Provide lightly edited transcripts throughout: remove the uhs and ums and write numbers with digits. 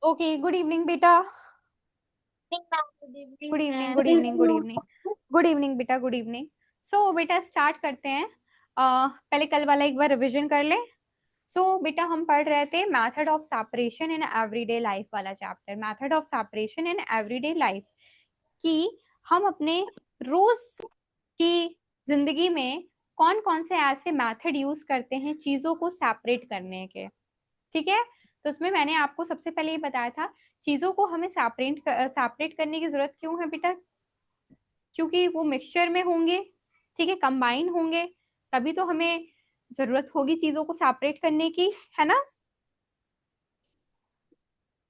Okay, good evening बेटा। Good evening, good evening, good evening, good evening बेटा, good evening. सो बेटा start करते हैं। पहले कल वाला एक बार रिवीजन कर ले। सो बेटा हम पढ़ रहे थे method of separation in everyday life वाला chapter, method of separation in everyday life, कि हम अपने रोज की जिंदगी में कौन कौन से ऐसे मैथड यूज करते हैं चीजों को सेपरेट करने के। ठीक है, तो उसमें मैंने आपको सबसे पहले ये बताया था चीजों को हमें सेपरेट करने की जरूरत क्यों है बेटा, क्योंकि वो मिक्सचर में होंगे, ठीक है, कंबाइन होंगे, तभी तो हमें जरूरत होगी चीजों को सेपरेट करने की, है ना।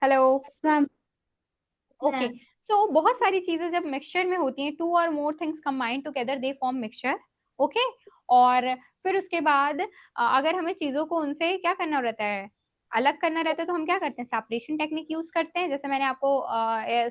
हेलो। मैम। ओके, सो बहुत सारी चीजें जब मिक्सचर में होती हैं, टू और more things combine together they form mixture. Okay, और फिर उसके बाद अगर हमें चीजों को उनसे क्या करना रहता है, अलग करना रहता है, तो हम क्या करते हैं, सेपरेशन टेक्निक यूज करते हैं। जैसे मैंने आपको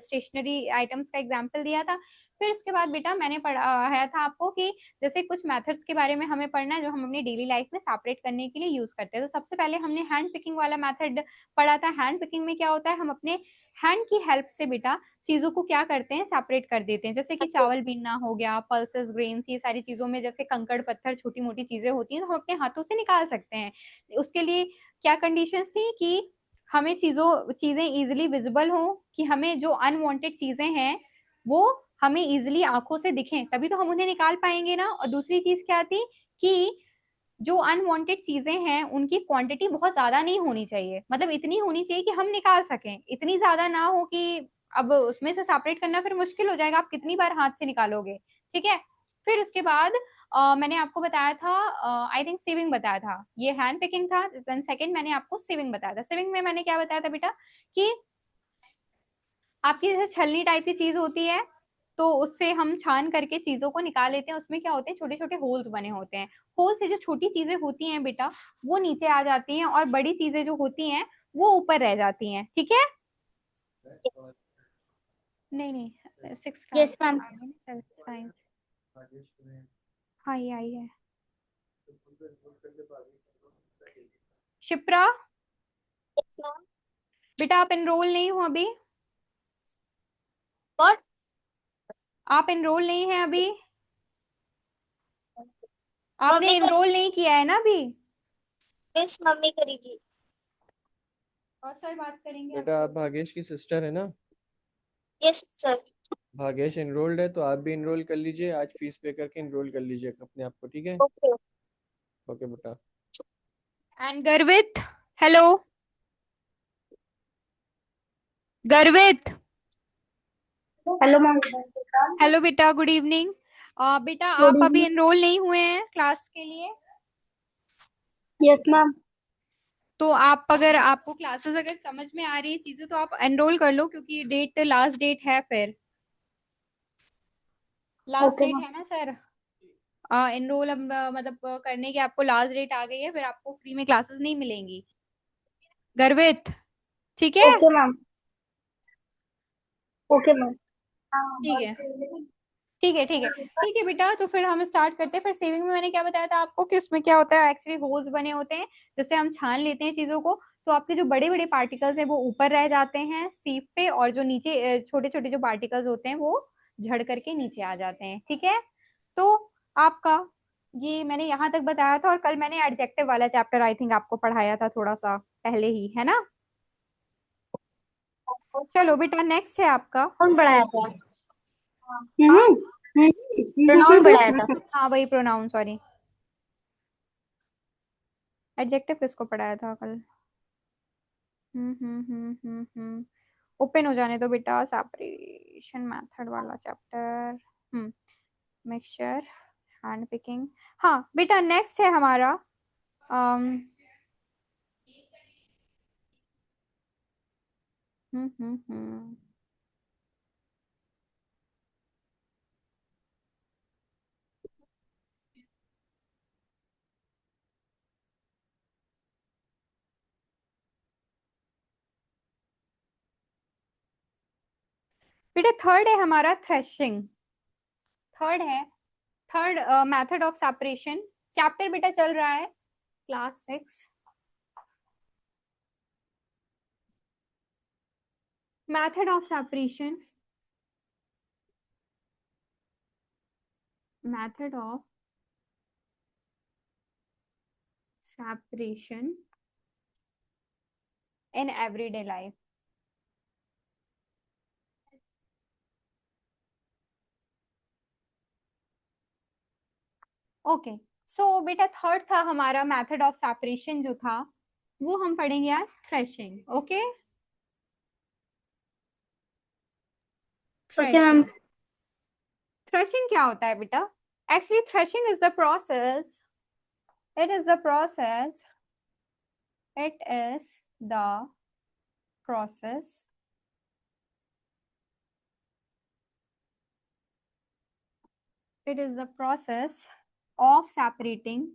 स्टेशनरी आइटम्स का एग्जांपल दिया था। फिर उसके बाद बेटा मैंने पढ़ाया था आपको कि जैसे कुछ मेथड्स के बारे में हमें पढ़ना है जो हम अपनी डेली लाइफ में सेपरेट करने के लिए यूज करते हैं। तो सबसे पहले हमने हैंड पिकिंग वाला मेथड पढ़ा था। हैंड पिकिंग में क्या होता है, हम अपने हैंड की हेल्प से बेटा चीजों को क्या करते हैं, सेपरेट कर देते हैं। जैसे कि चावल बीनना हो गया, पल्सेस, ग्रेन्स, ये सारी चीजों में जैसे कंकड़ पत्थर छोटी मोटी चीजें होती हैं तो हम अपने हाथों से निकाल सकते हैं। उसके लिए क्या कंडीशंस थी कि हमें चीजें इजिली विजिबल हो, कि हमें जो अनवांटेड चीजें हैं वो हमें इजिली आंखों से दिखें, तभी तो हम उन्हें निकाल पाएंगे ना। और दूसरी चीज क्या थी कि जो अनवांटेड चीजें हैं उनकी क्वांटिटी बहुत ज्यादा नहीं होनी चाहिए, मतलब इतनी होनी चाहिए कि हम निकाल सकें, इतनी ज्यादा ना हो कि अब उसमें से सेपरेट करना फिर मुश्किल हो जाएगा, आप कितनी बार हाथ से निकालोगे। ठीक है, फिर उसके बाद मैंने आपको बताया था, आई थिंक सेविंग बताया था, ये हैंड पिकिंग था। देन सेकंड मैंने आपको सेविंग बताया था। सेविंग में मैंने क्या बताया था बेटा कि आपकी जैसे छलनी टाइप की चीज होती है, तो उससे हम छान करके चीजों को निकाल लेते हैं। उसमें क्या होते हैं, छोटे छोटे होल्स बने होते हैं। होल से जो छोटी चीजें होती हैं बेटा वो नीचे आ जाती हैं, और बड़ी चीजें जो होती हैं वो ऊपर रह जाती हैं। ठीक है, नहीं नहीं, six yes class ma'am. Science. हाँ ये आई है। Shipra, yes ma'am. बेटा आप एनरोल नहीं हो अभी, और आप एनरोल नहीं है अभी, आपने मम्मी कर एनरोल नहीं किया है ना अभी। यस मम्मी करेगी। और सर बात करेंगे बेटा आपसे। आप भागेश की सिस्टर है ना। Yes sir. भागेश एनरोल्ड है तो आप भी एनरोल कर लीजिए, आज फीस पे करके एनरोल कर लीजिए अपने आप को, ठीक है। ओके। ओके बेटा। एंड गर्वित, हेलो गर्वित। Hello ma'am. हेलो बेटा, गुड इवनिंग। बेटा गुड आप अभी इवनिंग। एनरोल नहीं हुए हैं क्लास के लिए, यस मैम। तो आप अगर आपको क्लासेस अगर समझ में आ रही है चीजें तो आप एनरोल कर लो, क्योंकि डेट लास्ट डेट है, फिर लास्ट ओके डेट मैम। है ना सर। एनरोल अब मतलब करने की आपको लास्ट डेट आ गई है, फिर आपको फ्री में क्लासेस नहीं मिलेंगी। गर्वित, ठीक है। Okay ma'am. Okay ma'am. ठीक है, ठीक है, ठीक है, ठीक है बेटा, तो फिर हम स्टार्ट करते हैं। फिर सेविंग में मैंने क्या बताया था आपको कि उसमें क्या होता है, एक्चुअली होल्स बने होते हैं, जैसे हम छान लेते हैं चीजों को, तो आपके जो बड़े बड़े पार्टिकल्स हैं वो ऊपर रह जाते हैं सीप पे, और जो नीचे छोटे छोटे जो पार्टिकल्स होते हैं वो झड़ करके नीचे आ जाते हैं। ठीक है, तो आपका ये मैंने यहाँ तक बताया था, और कल मैंने एडजेक्टिव वाला चैप्टर आई थिंक आपको पढ़ाया था थोड़ा सा पहले ही, है ना। चलो बेटा नेक्स्ट है आपका। कौन पढ़ाया था? हाँ, प्रोनाउन पढ़ाया था। हाँ वही प्रोनाउन, सॉरी, एडजेक्टिव किसको पढ़ाया था कल। ओपन हो जाने दो बेटा, सेपरेशन मेथड वाला चैप्टर। Mixture, hand picking. हाँ बेटा नेक्स्ट है हमारा, अम, हम्म। बेटा थर्ड है हमारा थ्रेशिंग, थर्ड है, third method of separation. Chapter बेटा चल रहा है class 6। method of separation, method of separation in everyday life. Okay, so बेटा थर्ड था हमारा मेथड ऑफ सेपरेशन जो था वो हम पढ़ेंगे आज threshing. Okay, okay ma'am. Threshing. Threshing क्या होता है बेटा? Actually threshing is the process, it is the process, it is the process it is the process of separating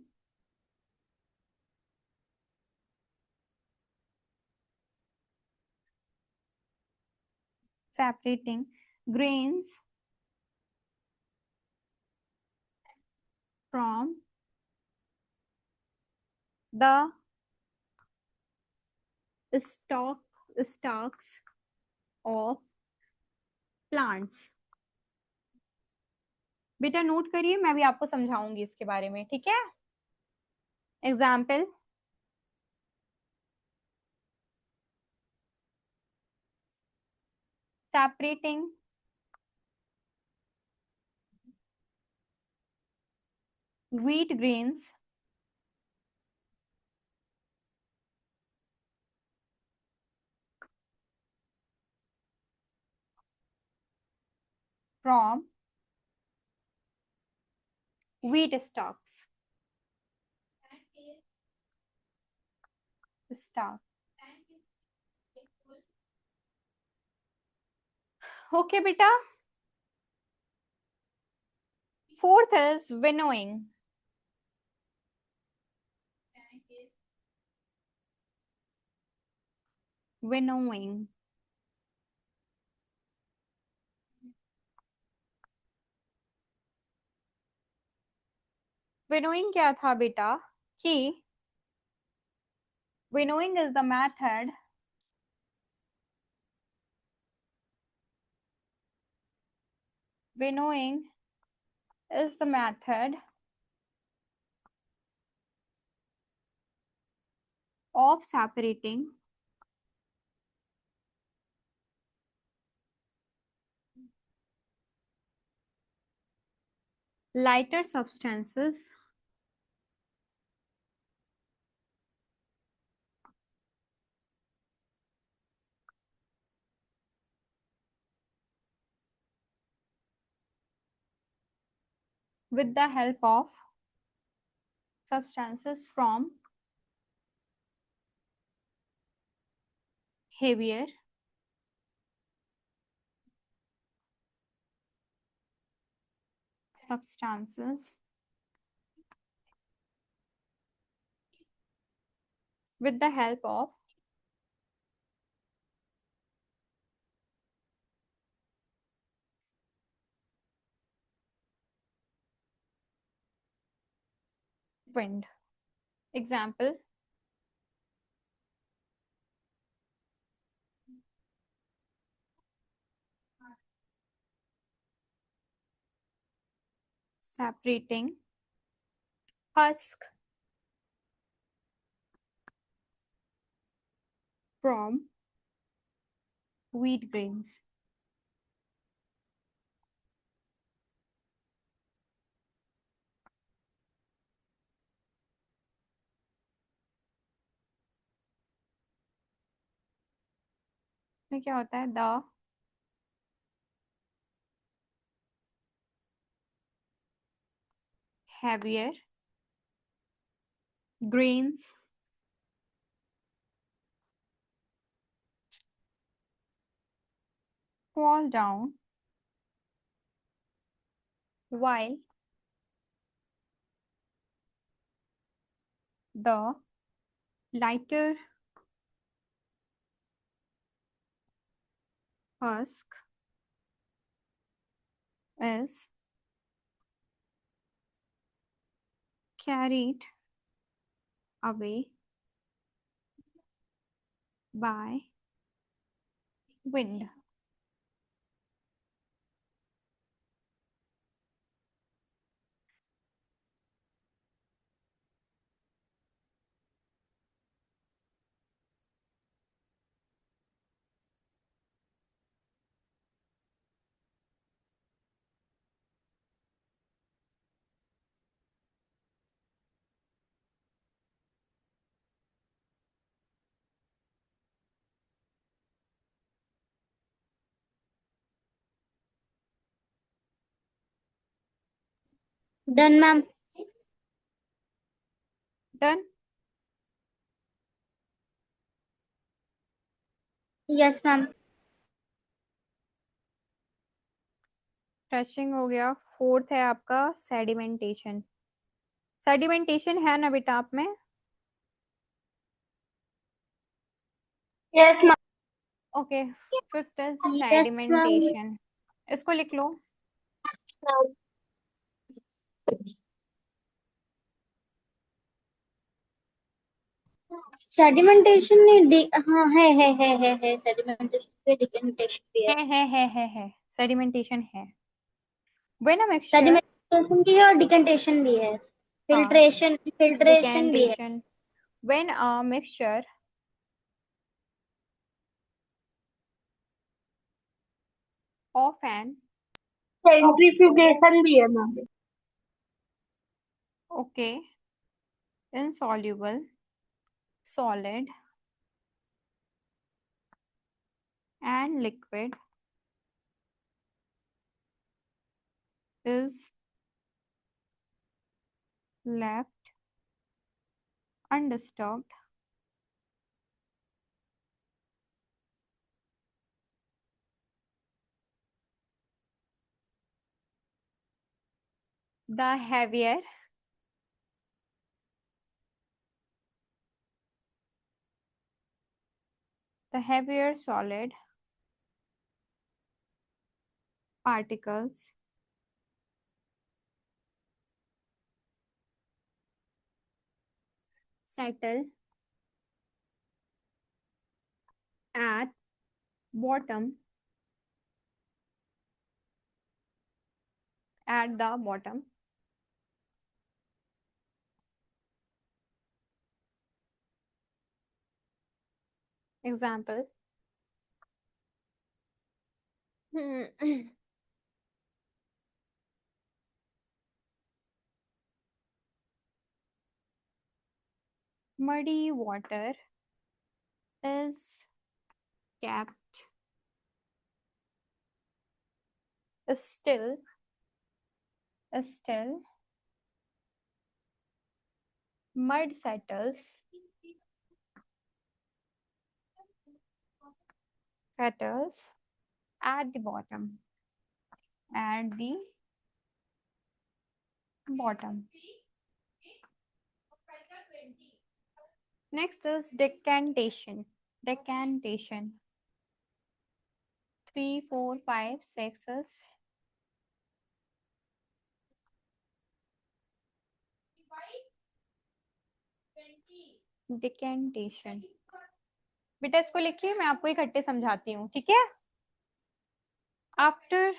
grains from the stalks of plants. बेटा note करिए, मैं भी आपको समझाऊंगी इसके बारे में, ठीक है? Example, separating wheat grains from wheat stalk. Okay बेटा. Fourth is winnowing. winnowing winnowing क्या था बेटा कि winnowing is the method winnowing is the method of separating lighter substances with the help of substances from heavier substances with the help of wind. Example, separating husk from wheat grains. में क्या होता है? The heavier grains fall down while the lighter husk is carried away by wind. Done ma'am. Done? Yes ma'am. Touching हो गया। Fourth है आपका sedimentation. Sedimentation है ना बेटा आप में? Yes ma'am. Okay. Fifth is yes ma'am. sedimentation. इसको लिख लो। सेडिमेंटेशन हाँ है सेडिमेंटेशन भी डिकेंटेशन भी है। है sedimentation है। when a mixture, सेडिमेंटेशन भी है और डिकेंटेशन भी है। हाँ, फिल्ट्रेशन भी है। decantation. When a mixture of an, centrifugation भी है ma'am. okay, insoluble solid and liquid is left undisturbed, the heavier solid particles settle at bottom, at the bottom. Example. Muddy water is kept still, mud settles at the bottom, at the bottom. Next is decantation. 3, 4, 5, 6 is decantation. बेटा इसको लिखिए, मैं आपको इकट्ठे समझाती हूँ, ठीक है? After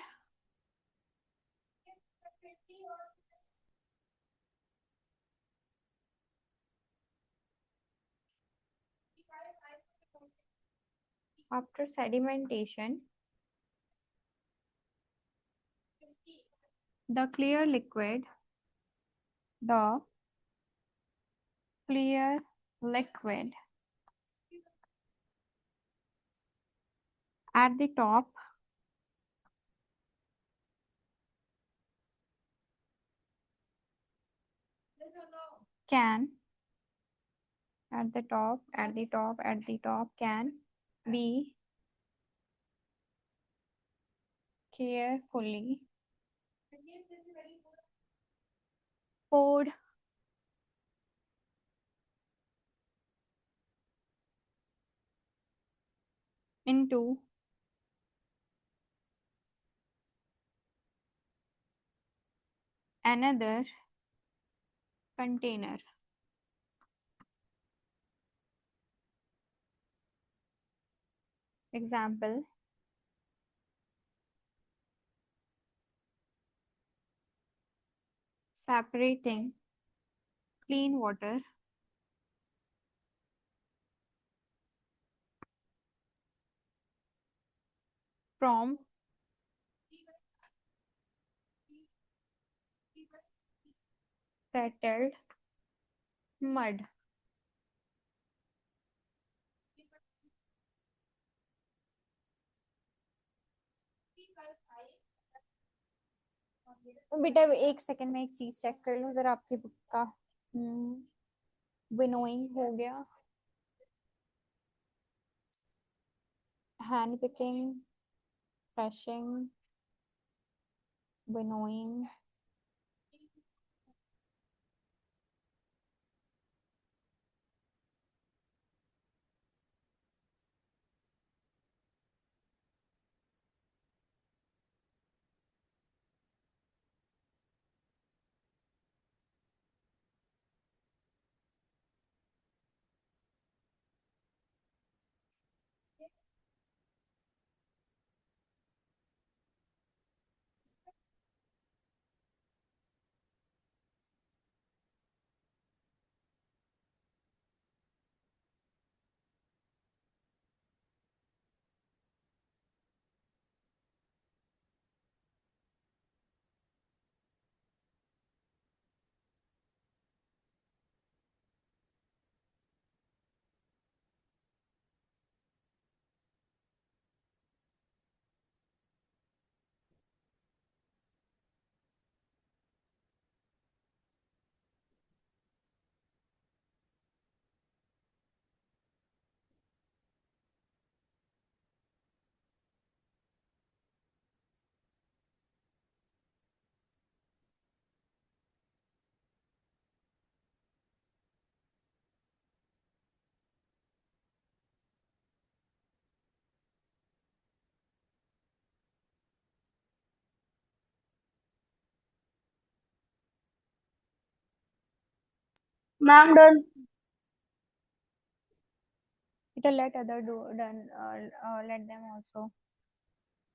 sedimentation, the clear liquid at the top can be carefully poured into another container. Example, separating clean water from settled mud. बेटा एक सेकंड में एक चीज चेक कर लूं जरा आपकी बुक का। विनोइंग हो गया, hand picking, threshing, winnowing, ma'am done. बेटा let other do done, let them also,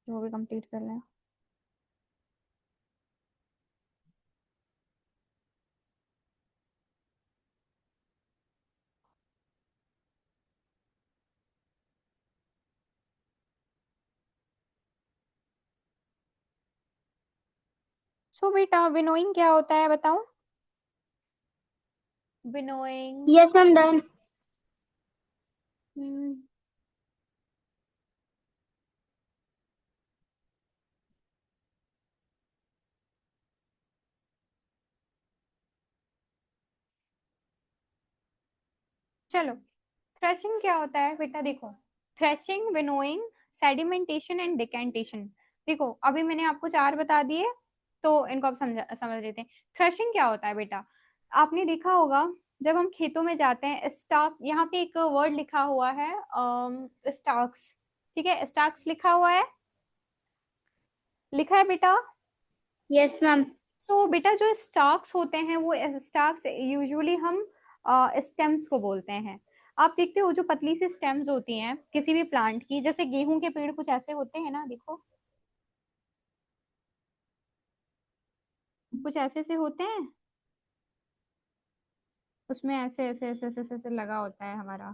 वो भी कंप्लीट कर लें। सो बेटा विनोइंग क्या होता है बताऊं? Winnowing, yes ma'am done. चलो थ्रेशिंग क्या होता है बेटा? देखो, threshing, winnowing, sedimentation and decantation. देखो अभी मैंने आपको 4 बता दिए, तो इनको आप समझ लेते हैं। थ्रेशिंग क्या होता है बेटा? आपने देखा होगा जब हम खेतों में जाते हैं, स्टाक, यहाँ पे एक वर्ड लिखा हुआ है, स्टाक्स, ठीक है, स्टाक्स लिखा हुआ है, लिखा है बेटा? Yes ma'am. सो बेटा जो स्टाक्स होते हैं वो स्टाक्स यूजुअली हम स्टेम्स को बोलते हैं। आप देखते हो जो पतली सी स्टेम्स होती हैं किसी भी प्लांट की, जैसे गेहूं के पेड़ कुछ ऐसे होते हैं ना, देखो कुछ ऐसे से होते हैं, उसमें ऐसे ऐसे ऐसे ऐसे ऐसे ऐसे लगा होता है हमारा।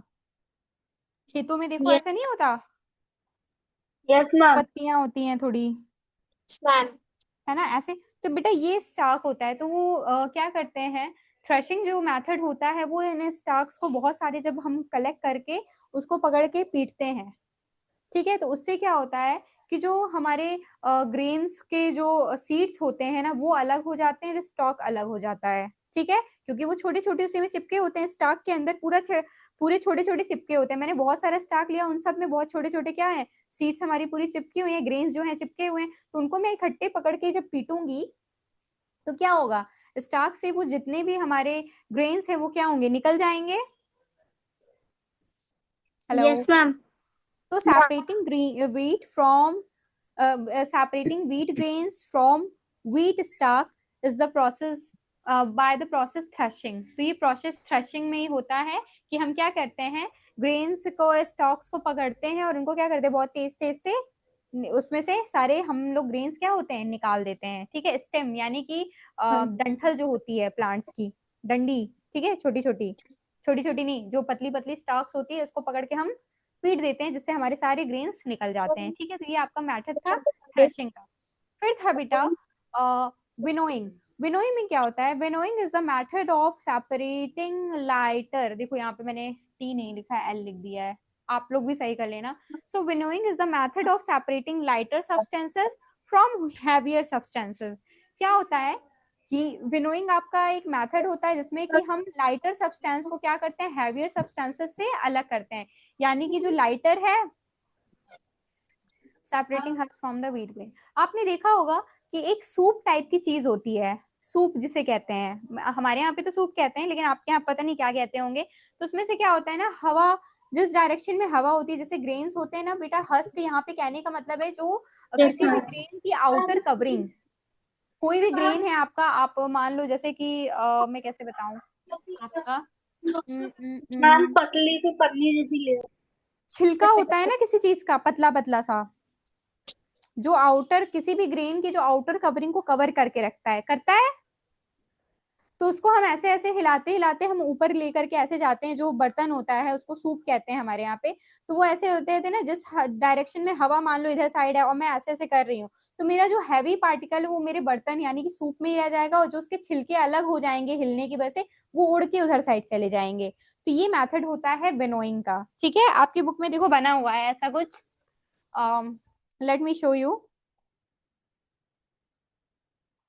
खेतों में देखो यस ऐसा नहीं होता, यस मैम। पत्तियां होती हैं थोड़ी, मैम है ना ऐसे। तो बेटा ये स्टार्क होता है, तो वो क्या करते हैं, थ्रेशिंग जो मेथड होता है वो इन स्टार्क्स को बहुत सारे जब हम कलेक्ट करके उसको पकड़ के पीटते हैं, ठीक है, तो उससे क्या होता है कि जो हमारे ग्रेन्स के जो सीड्स होते हैं ना वो अलग हो जाते हैं, स्टॉक अलग हो जाता है, ठीक है, क्योंकि वो छोटे छोटे उसी में चिपके होते हैं, स्टाक के अंदर पूरे छोटे छोटे चिपके होते हैं। मैंने बहुत सारा स्टाक लिया, उन सब में बहुत छोटे छोटे क्या है, सीड्स हमारी पूरी चिपकी हुई है, ग्रेन्स जो है चिपके हुए हैं, तो उनको मैं इकट्ठे पकड़ के जब पीटूंगी तो क्या होगा, स्टाक से वो जितने भी हमारे ग्रेन्स है वो क्या होंगे, निकल जाएंगे। Hello? Yes ma'am. So separating wheat from separating wheat grains from wheat stalk is the process by the process threshing। तो ये process threshing में ही होता है कि हम क्या करते हैं ग्रेन्स को, स्टॉक्स को पकड़ते हैं और उनको क्या करते हैं, बहुत तेज तेज से उसमें से सारे हम लोग ग्रेन्स क्या होते हैं, निकाल देते हैं। ठीक है, स्टेम यानी कि हाँ। डंठल जो होती है प्लांट्स की, डंडी, ठीक है, छोटी छोटी, छोटी छोटी नहीं, जो पतली पतली स्टॉक्स होती है उसको पकड़ के हम पीट देते हैं, जिससे हमारे सारे ग्रेन्स निकल जाते हैं। ठीक है, तो ये आपका मेथड था थ्रेशिंग का। फिर था बेटा विनोइंग। विनोइंग में क्या होता है, winnowing is the method of separating lighter, देखो यहाँ पे मैंने टी नहीं लिखा है, एल लिख दिया है, आप लोग भी सही कर लेना। So winnowing is the method of separating lighter substances from heavier substances. क्या होता है कि विनोइंग आपका एक मेथड होता है जिसमें कि हम लाइटर सब्सटेंस को क्या करते हैं, हैवियर सब्सटेंसेस से अलग करते हैं। यानी कि जो लाइटर है, सेपरेटिंग हर्स फ्रॉम द व्हीट ग्रेन। आपने देखा होगा कि एक सूप टाइप की चीज होती है, सूप जिसे कहते हैं, हमारे यहाँ पे तो सूप कहते हैं, लेकिन आपके यहाँ पता नहीं क्या कहते होंगे। तो उसमें से क्या होता है ना, हवा, जिस डायरेक्शन में हवा होती है, जैसे ग्रेन्स होते हैं ना बेटा, हस्क यहाँ पे कहने का मतलब है जो यस किसी भी मैम। ग्रेन की आउटर कवरिंग, कोई भी ग्रेन है आपका, आप मान लो जैसे कि मैं कैसे बताऊं आपका, मैम पतली से पतली जैसी ले। छिलका होता है ना किसी चीज का, पतला पतला सा, जो आउटर, किसी भी ग्रेन की जो आउटर कवरिंग को कवर करके रखता है, करता है, तो उसको हम ऐसे ऐसे हिलाते हिलाते हम ऊपर लेकर के ऐसे जाते हैं, जो बर्तन होता है उसको सूप कहते हैं हमारे यहाँ पे। तो वो ऐसे होते थे ना, जिस डायरेक्शन में हवा मान लो इधर साइड है और मैं ऐसे ऐसे कर रही हूँ, तो मेरा जो हैवी पार्टिकल वो मेरे बर्तन यानी कि सूप में ही रह जाएगा, और जो उसके छिलके अलग हो जाएंगे हिलने की वजह से, वो उड़ के उधर साइड चले जाएंगे। तो ये मेथड होता है विनोइंग का। ठीक है, आपकी बुक में देखो बना हुआ है ऐसा कुछ, let me show you,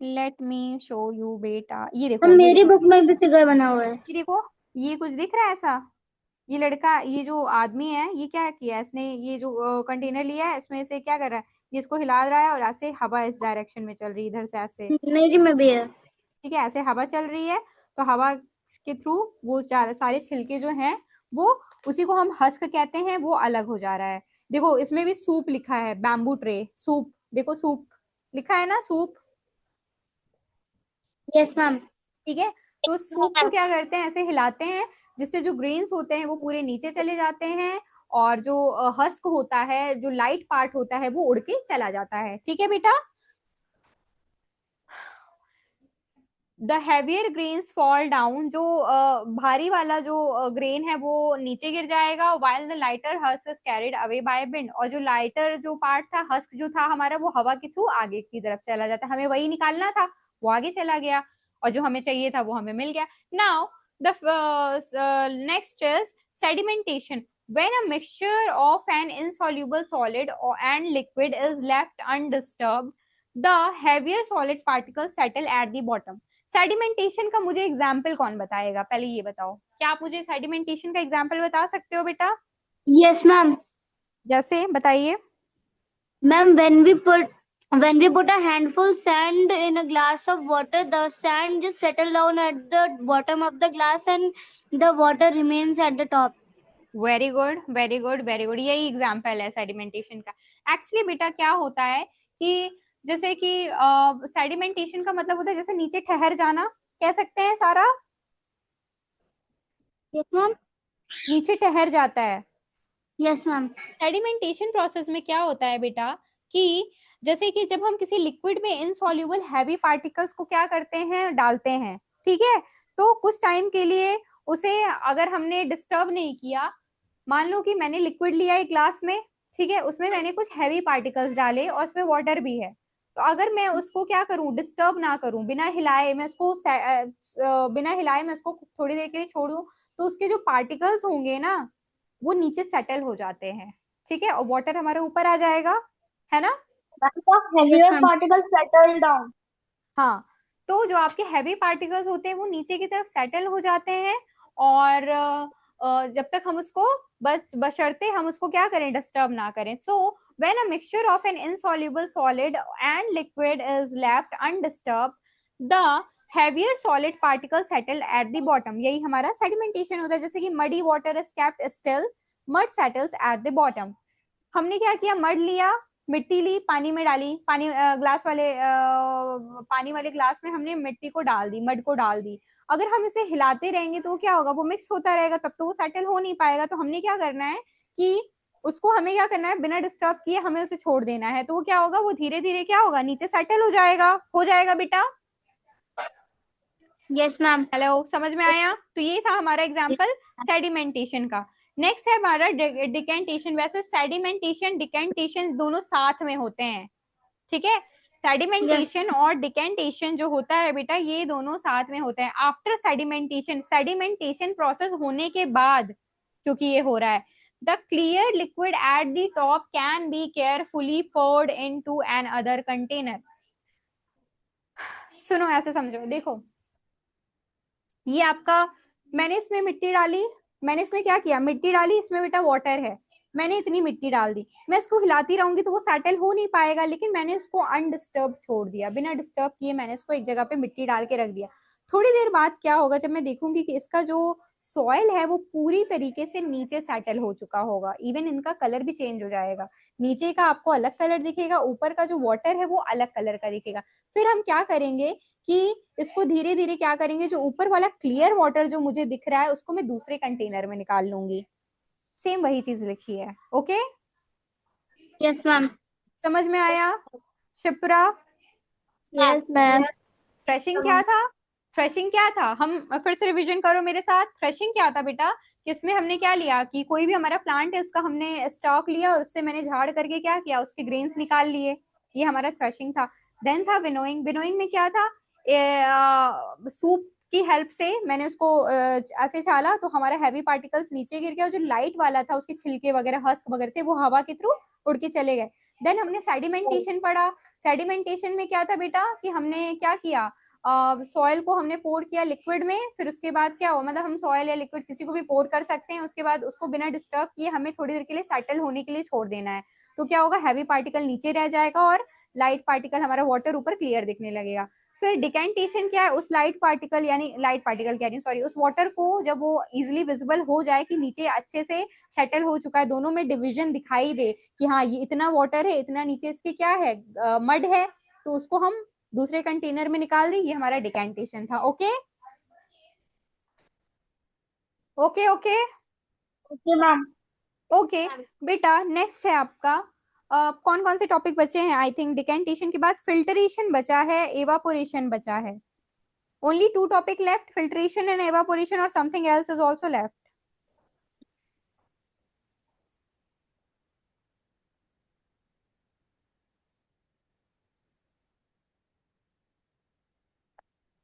let me show you बेटा, ये देखो, ये मेरी देखो, बुक में भी फिगर बना हुआ है। ये देखो, ये कुछ दिख रहा है ऐसा, ये लड़का, ये जो आदमी है, ये क्या किया है इसने, ये जो कंटेनर लिया है इसमें से क्या कर रहा है, ये इसको हिला रहा है और ऐसे हवा इस डायरेक्शन में चल रही है, इधर से ऐसे। मेरी में भी है। ठीक है, ऐसे हवा चल रही है, तो हवा के थ्रू वो सारे छिलके जो हैं, वो, उसी को हम हस्क कहते हैं, वो अलग हो जा रहा है। देखो इसमें भी सूप लिखा है, बैम्बू ट्रे सूप, देखो सूप लिखा है ना, सूप। Yes ma'am. ठीक है, तो सूप को क्या करते हैं, ऐसे हिलाते हैं, जिससे जो ग्रेन्स होते हैं वो पूरे नीचे चले जाते हैं, और जो हस्क होता है, जो लाइट पार्ट होता है, वो उड़ के चला जाता है। ठीक है बेटा, the heavier grains fall down, जो भारी वाला जो ग्रेन है वो नीचे गिर जाएगा, while the lighter husk is carried away by wind, और जो लाइटर जो पार्ट था, हस्क जो था हमारा, वो हवा के थ्रू आगे की तरफ चला जाता है, हमें वही निकालना था, वो आगे चला गया, और जो हमें चाहिए था वो हमें मिल गया। Now the next is sedimentation. When a mixture of an insoluble solid and liquid is left undisturbed, the heavier solid particles settle at the bottom. Sedimentation का मुझे एग्जाम्पल कौन बताएगा, पहले ये बताओ, क्या आप मुझे सेडिमेंटेशन का एग्जाम्पल बता सकते हो बेटा? Yes ma'am. जैसे बताइए। Ma'am when we put a handful sand in a glass of water, the sand just settle down at the bottom of the glass and the water remains at the top. Very good, very good, very good, यही example है sedimentation का। Actually बेटा क्या होता है कि जैसे कि सेडिमेंटेशन का मतलब होता है जैसे नीचे ठहर जाना, कह सकते हैं सारा, यस मैम। नीचे ठहर जाता है। Yes ma'am. सेडिमेंटेशन प्रोसेस में क्या होता है बेटा कि जैसे कि जब हम किसी लिक्विड में इनसॉल्युबल हैवी पार्टिकल्स को क्या करते हैं, डालते हैं, ठीक है, तो कुछ टाइम के लिए उसे अगर हमने डिस्टर्ब नहीं किया, मान लो कि मैंने लिक्विड लिया एक ग्लास में, ठीक है, उसमें मैंने कुछ हैवी पार्टिकल्स डाले और उसमें वाटर भी है, तो अगर मैं उसको क्या करूं, डिस्टर्ब ना करूं, बिना हिलाए मैं उसको बिना हिलाए मैं उसको थोड़ी देर के लिए छोड़ दूं, तो उसके जो पार्टिकल्स होंगे ना, वो नीचे सेटल हो जाते हैं। ठीक है, और वाटर हमारे ऊपर आ जाएगा, है ना? Heavier particles settle down. हाँ, तो जो आपके हैवी पार्टिकल्स होते हैं वो नीचे की तरफ सेटल हो जाते हैं, और जब तक हम उसको बशर्ते हम उसको क्या करें, डिस्टर्ब ना करें। So when a mixture of an insoluble solid and liquid is left undisturbed, the heavier solid particle settle at the bottom, यही हमारा सेडिमेंटेशन होता है। जैसे कि muddy water is kept still, mud settles at the bottom. हमने क्या किया, mud लिया, मिट्टी ली, पानी में डाली, पानी पानी वाले ग्लास में हमने मिट्टी को डाल दी, मड को डाल दी। अगर हम इसे हिलाते रहेंगे तो क्या होगा, वो मिक्स होता रहेगा, तब तो वो सेटल हो नहीं पाएगा। तो हमने क्या करना है कि उसको हमें क्या करना है, बिना डिस्टर्ब किए हमें उसे छोड़ देना है। तो वो क्या होगा, वो धीरे धीरे क्या होगा, नीचे सेटल हो जाएगा बेटा। Yes ma'am. हेलो, समझ में आया? तो ये था हमारा एग्जाम्पल सेडिमेंटेशन का। नेक्स्ट है हमारा डिकेंटेशन। वैसे सेडिमेंटेशन डिकेंटेशन दोनों साथ में होते हैं, ठीक है। सेडिमेंटेशन और डिकेंटेशन जो होता है बेटा, ये दोनों साथ में होते हैं। आफ्टर सेडिमेंटेशन, सेडिमेंटेशन प्रोसेस होने के बाद, क्योंकि ये हो रहा है, the clear liquid at the top can be carefully poured into an other container. सुनो, ऐसे समझो, देखो ये आपका, मैंने इसमें मिट्टी डाली, मैंने इसमें क्या किया, मिट्टी डाली, इसमें बेटा वाटर है, मैंने इतनी मिट्टी डाल दी, मैं इसको हिलाती रहूंगी तो वो सेटल हो नहीं पाएगा, लेकिन मैंने इसको अनडिस्टर्ब छोड़ दिया, बिना डिस्टर्ब किए मैंने इसको एक जगह पे मिट्टी डाल के रख दिया। थोड़ी देर बाद क्या होगा, जब मैं देखूंगी कि इसका जो सॉइल है वो पूरी तरीके से नीचे सेटल हो चुका होगा, इवन इनका कलर भी चेंज हो जाएगा, नीचे का आपको अलग कलर दिखेगा, ऊपर का जो वाटर है वो अलग कलर का दिखेगा। फिर हम क्या करेंगे कि इसको धीरे धीरे क्या करेंगे, जो ऊपर वाला क्लियर वाटर जो मुझे दिख रहा है उसको मैं दूसरे कंटेनर में निकाल लूंगी। सेम वही चीज लिखी है, ओके। Yes ma'am. समझ में आया शिप्रा? Yes ma'am. फ्रेशिंग क्या था, फ्रेशिंग क्या था, हम फिर से रिवीजन करो मेरे साथ। फ्रेशिंग क्या था बेटा, कि इसमें हमने क्या लिया कि कोई भी हमारा प्लांट है उसका हमने स्टॉक लिया और उससे मैंने झाड़ करके क्या किया, उसके ग्रेन्स निकाल लिए, ये हमारा थ्रेशिंग था। देन था विनोइंग। विनोइंग में क्या था, सूप की हेल्प से मैंने उसको ऐसे छाला तो हमारा हैवी पार्टिकल्स नीचे गिर गया, जो लाइट वाला था उसके छिलके वगैरह हस्क वगैरह थे वो हवा के थ्रू उड़ के चले गए। देन हमने सेडिमेंटेशन पढ़ा। सेडिमेंटेशन में क्या था बेटा, कि हमने क्या किया, सॉइल को हमने पोर किया लिक्विड में, फिर उसके बाद क्या हुआ, मतलब हम सॉइल या लिक्विड किसी को भी पोर कर सकते हैं, उसके बाद उसको बिना डिस्टर्ब किए हमें थोड़ी देर के लिए सेटल होने के लिए छोड़ देना है। तो क्या होगा, हैवी पार्टिकल नीचे रह जाएगा और लाइट पार्टिकल हमारा वाटर ऊपर क्लियर दिखने लगेगा। फिर डिकेंटेशन क्या है, उस लाइट पार्टिकल, यानी लाइट पार्टिकल कह रही हूँ सॉरी, उस वाटर को जब वो इजिली विजिबल हो जाए कि नीचे अच्छे से सेटल हो चुका है, दोनों में डिविजन दिखाई दे कि हाँ ये इतना वाटर है, इतना नीचे इसके क्या है, मड है, तो उसको हम दूसरे कंटेनर में निकाल दी, ये हमारा डिकेंटेशन था। Okay okay okay okay ma'am. Okay बेटा। नेक्स्ट है आपका, कौन कौन से टॉपिक बचे हैं, आई थिंक डिकेंटेशन के बाद फिल्टरेशन बचा है, एवापोरेशन बचा है। Only two topic left, filtration and evaporation, और something else is also left.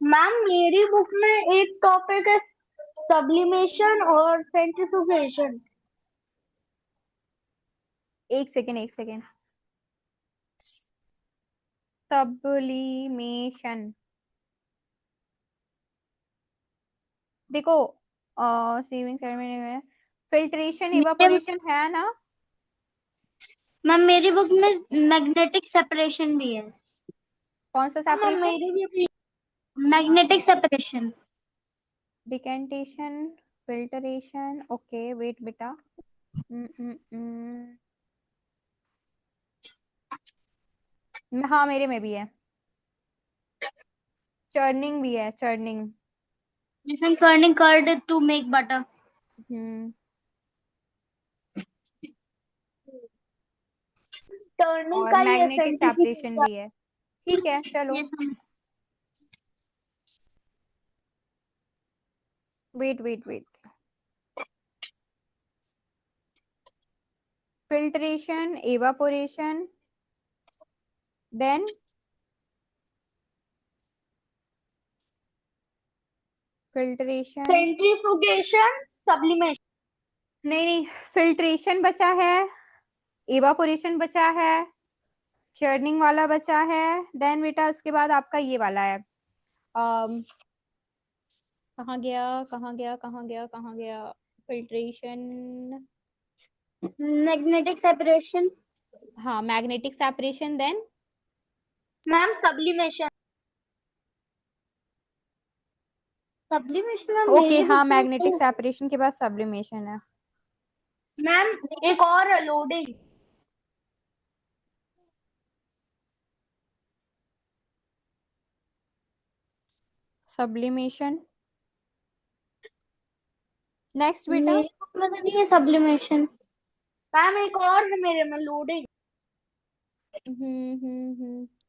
Ma'am मेरी बुक में एक टॉपिक है सब्लिमेशन और सेंट्रीफ्यूगेशन। एक सेकेंड एक सेकेंड, सब्लिमेशन, देखो सेविंग सेरेमनी में फिल्ट्रेशन इवापोरेशन है ना। मैम मेरी बुक में मैग्नेटिक सेपरेशन भी है। कौन सा मैम सेपरेशन? मेरी भी magnetic separation. Decantation, filtration, okay wait बेटा। हाँ मेरे में भी है, चर्निंग भी है, चर्निंग। जिसमें churning curd to make butter. Hmm churning और का ही है मैग्नेटिक सेपरेशन सेंट्रीफ्यूगल भी है, ठीक है का। चलो। Yes ma'am. Wait wait wait, filtration, evaporation, then filtration, centrifugation sublimation. नहीं नहीं, फिल्ट्रेशन बचा है, एवापोरेशन बचा है, चर्निंग वाला बचा है, देन बेटा उसके बाद आपका ये वाला है, कहाँ गया कहाँ गया कहाँ गया कहाँ गया, फिल्ट्रेशन, मैग्नेटिक सेपरेशन। हाँ magnetic separation, then ma'am sublimation. Sublimation ma'am okay, मेरी हाँ बुक में मैग्नेटिक सेपरेशन के बाद सब्लिमेशन है। मैम एक और है लोडिंग। सब्लिमेशन। नेक्स्ट बेटा। मेरे बुक में तो नहीं है सब्लिमेशन मैम, एक और है मेरे में, लोडिंग।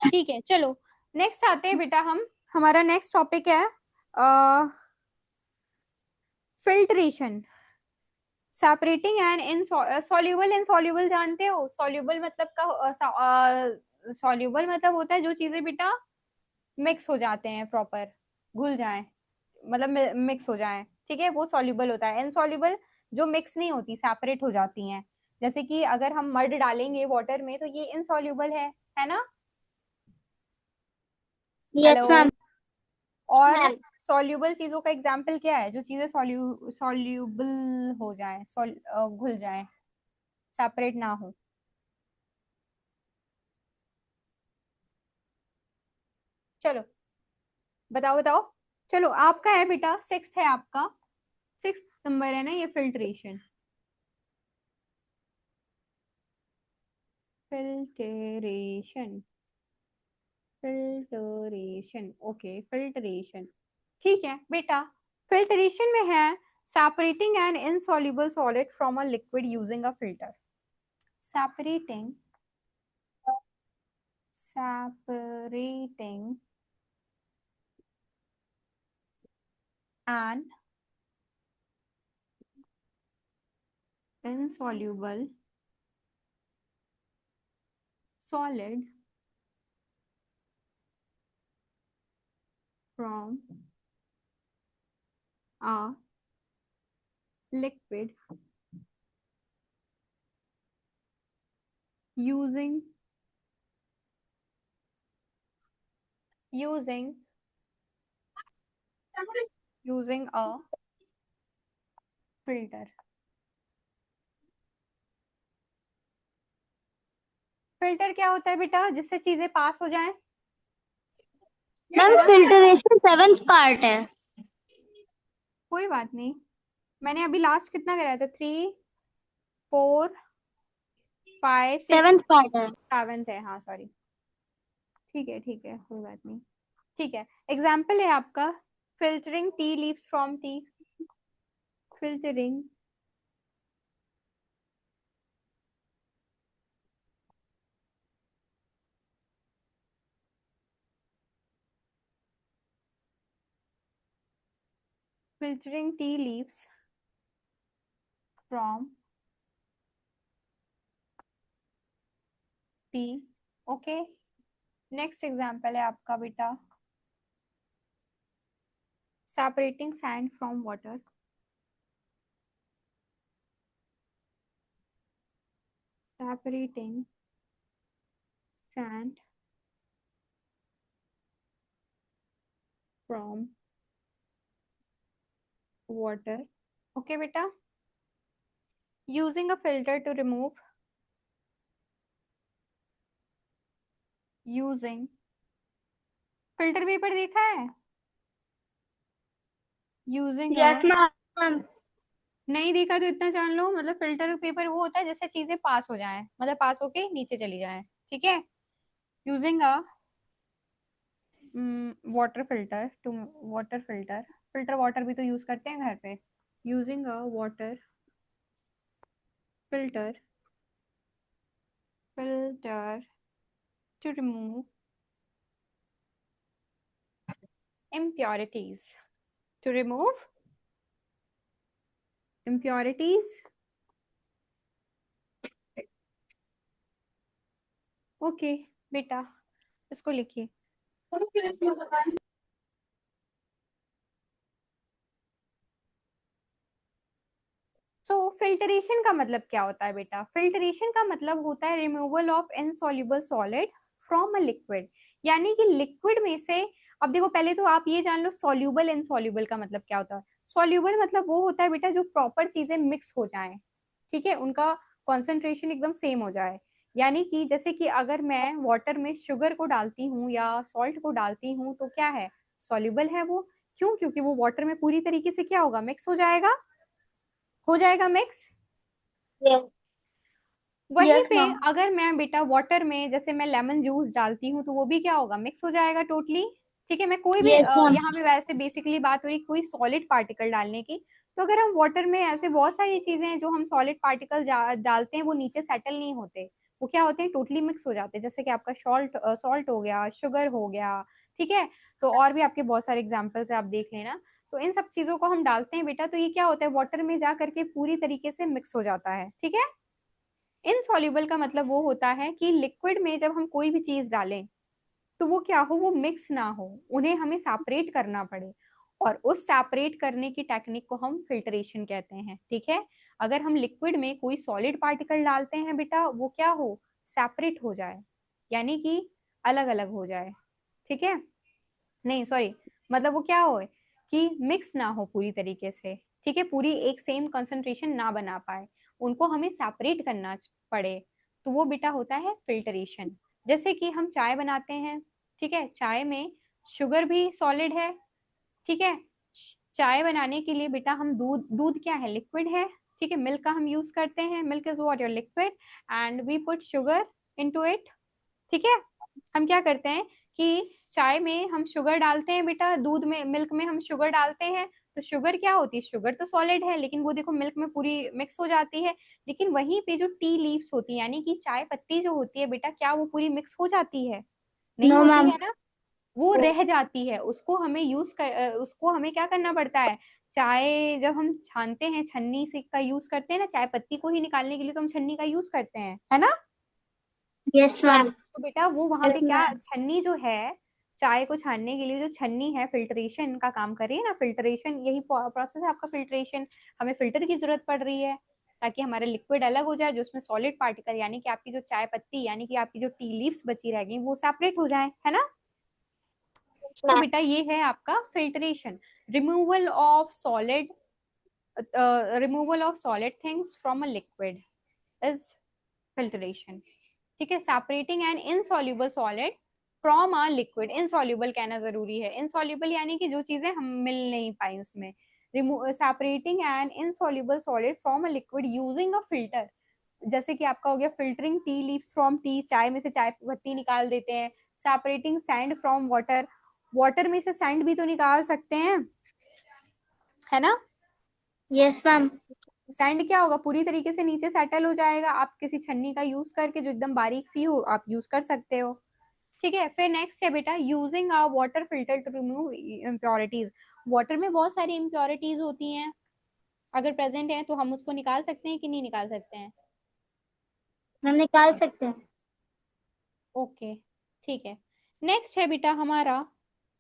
ठीक है, चलो नेक्स्ट आते हैं बेटा हम। हमारा नेक्स्ट टॉपिक है filtration. Separating and in soluble, insoluble जानते हो? सॉल्यूबल मतलब का सॉल्यूबल मतलब होता है जो चीजें बेटा मिक्स हो जाते हैं, प्रॉपर घुल जाएं, मतलब मिक्स हो जाएं, ठीक है, वो सॉल्यूबल होता है। इनसॉल्यूबल जो मिक्स नहीं होती, सेपरेट हो जाती हैं। जैसे कि अगर हम मड डालेंगे वाटर में तो ये इनसॉल्यूबल है ना? Yes hello. मैम। और मैम सॉल्यूबल चीजों का एग्जाम्पल क्या है? जो चीजें सॉल्यूबल हो जाए, घुल जाए, सेपरेट ना हो। चलो बताओ बताओ। चलो आपका है बेटा, सिक्स्थ है आपका, सिक्स्थ नंबर है ना ये, filtration. Filtration, filtration, okay filtration. ठीक है बेटा, फिल्टरेशन में है separating an insoluble solid from a liquid using a filter. separating separating an insoluble solid from a liquid using using using a filter. Filter क्या होता है बेटा? जिससे चीजें पास हो जाएं, मैम है ना? फिल्टरेशन सेवेंथ पार्ट है। कोई बात नहीं, मैंने अभी लास्ट कितना कराया था? 3 4 5 6 सेवेंथ पार्ट है। 7 है, हाँ सॉरी। ठीक है कोई बात नहीं। ठीक है, एग्जाम्पल है आपका filtering tea leaves from T. Filtering filtering tea leaves from T. Okay, next example है आपका बेटा separating sand from water. separating sand from water. Okay बेटा, using a filter to remove, using filter paper देखा है? using a, yes ma'am. नहीं देखा तो इतना जान लो, मतलब फिल्टर पेपर वो होता है जिससे चीजें पास हो जाएं, मतलब पास होके नीचे चली जाएं, ठीक है। Using a water filter to, water filter, filter water भी तो यूज करते हैं घर पे। Using a water filter, filter to remove impurities, to remove impurities। Okay बेटा, इसको लिखिए। सो फिल्टरेशन का मतलब क्या होता है बेटा? फिल्टरेशन का मतलब होता है removal of insoluble solid from a liquid, यानी कि लिक्विड में से, अब देखो पहले तो आप ये जान लो सॉल्युबल इनसॉल्युबल का मतलब क्या होता है। सॉल्युबल मतलब वो होता है बेटा जो प्रॉपर चीजें मिक्स हो जाएं, ठीक है, उनका कॉन्सेंट्रेशन एकदम सेम हो जाए। यानी कि जैसे कि अगर मैं वाटर में शुगर को डालती हूँ या सॉल्ट को डालती हूँ तो क्या है? सॉल्युबल है वो। क्यों? क्योंकि वो वाटर में पूरी तरीके से क्या होगा? मिक्स हो जाएगा मिक्स। वहीं यस पे मैम। अगर मैं बेटा वाटर में जैसे मैं लेमन जूस डालती हूँ तो वो भी क्या होगा? मिक्स हो जाएगा टोटली। ठीक है, मैं कोई भी यस मैम। यहाँ पे वैसे बेसिकली बात हो रही कोई सॉलिड पार्टिकल डालने की, तो अगर हम वाटर में ऐसे बहुत सारी चीजें हैं जो हम सॉलिड पार्टिकल डालते हैं वो नीचे सेटल नहीं होते, वो क्या होते हैं टोटली मिक्स हो जाते हैं, जैसे कि आपका सॉल्ट हो गया, शुगर हो गया, ठीक है। तो और भी आपके बहुत सारे एग्जाम्पल्स है, आप देख लेना। तो इन सब चीजों को हम डालते हैं बेटा, तो ये क्या होता है वाटर में जा करके पूरी तरीके से मिक्स हो जाता है, ठीक है। इनसॉल्युबल का मतलब वो होता है कि लिक्विड में जब हम कोई भी चीज डालें तो वो क्या हो, वो मिक्स ना हो, उन्हें हमें सेपरेट करना पड़े, और उस सेपरेट करने की टेक्निक को हम फिल्ट्रेशन कहते हैं, ठीक है। अगर हम लिक्विड में कोई सॉलिड पार्टिकल डालते हैं बेटा, वो क्या हो, सेपरेट हो जाए, यानी कि अलग अलग हो जाए, ठीक है। नहीं सॉरी, मतलब वो क्या हो कि मिक्स ना हो पूरी तरीके से, ठीक है, पूरी एक सेम कंसंट्रेशन ना बना पाए, उनको हमें सेपरेट करना पड़े, तो वो बेटा होता है फिल्टरेशन। जैसे कि हम चाय बनाते हैं, ठीक है, चाय में शुगर भी सॉलिड है, ठीक है। चाय बनाने के लिए बेटा हम दूध, दूध क्या है, लिक्विड है, ठीक है, मिल्क का हम यूज करते हैं, milk is what, your liquid, and we put sugar into it, ठीक है। हम क्या करते हैं कि चाय में हम शुगर डालते हैं बेटा, दूध में, मिल्क में हम शुगर डालते हैं, तो शुगर क्या होती है, शुगर तो सॉलिड है, लेकिन वो देखो मिल्क में पूरी मिक्स हो जाती है। लेकिन वहीं पे जो टी लीव्स होती है, यानी कि चाय पत्ती जो होती है बेटा, क्या वो पूरी मिक्स हो जाती है, नहीं नो होती मैम। है ना, वो रह जाती है, उसको हमें उसको हमें क्या करना पड़ता है, चाय जब हम छानते हैं छन्नी से का यूज करते हैं ना, चाय पत्ती को ही निकालने के लिए तो हम छन्नी का यूज करते हैं, है ना। Yes ma'am. तो बेटा वो वहां पे यस क्या, मैम। छन्नी जो है, चाय को छानने के लिए जो छन्नी है, फिल्ट्रेशन का काम कर रही है ना, फिल्ट्रेशन यही प्रोसेस है आपका, फिल्ट्रेशन, हमें फिल्टर की जरूरत पड़ रही है ताकि हमारा लिक्विड अलग हो जाए, जो उसमें सॉलिड पार्टिकल यानी कि आपकी जो चाय पत्ती यानी कि आपकी जो टी लीव्स बची रह गई वो सेपरेट हो जाए, है ना। तो बेटा ये है आपका filtration, removal of solid, removal of solid things from a liquid is filtration, ठीक है। Separating an insoluble solid from a liquid, insoluble कहना जरूरी है, इनसॉल्युबल यानी कि जो चीजें हम मिल नहीं पाई उसमें, separating an insoluble solid from a liquid using a filter, जैसे कि आपका हो गया filtering tea leaves from tea, चाय में से चाय पत्ती निकाल देते हैं, separating sand from water, water में से सैंड भी तो निकाल सकते हैं, है ना। Yes ma'am. सैंड क्या होगा, पूरी तरीके से नीचे सेटल हो जाएगा, आप किसी छन्नी का यूज करके जो एकदम बारीक सी हो आप यूज कर सकते हो, ठीक है। फिर नेक्स्ट है बेटा using a water filter to remove impurities, water में बहुत सारी इम्प्योरिटीज होती हैं, अगर प्रेजेंट है तो हम उसको निकाल सकते हैं कि नहीं निकाल सकते हैं, हम निकाल सकते हैं। ओके, ठीक है। नेक्स्ट है बेटा हमारा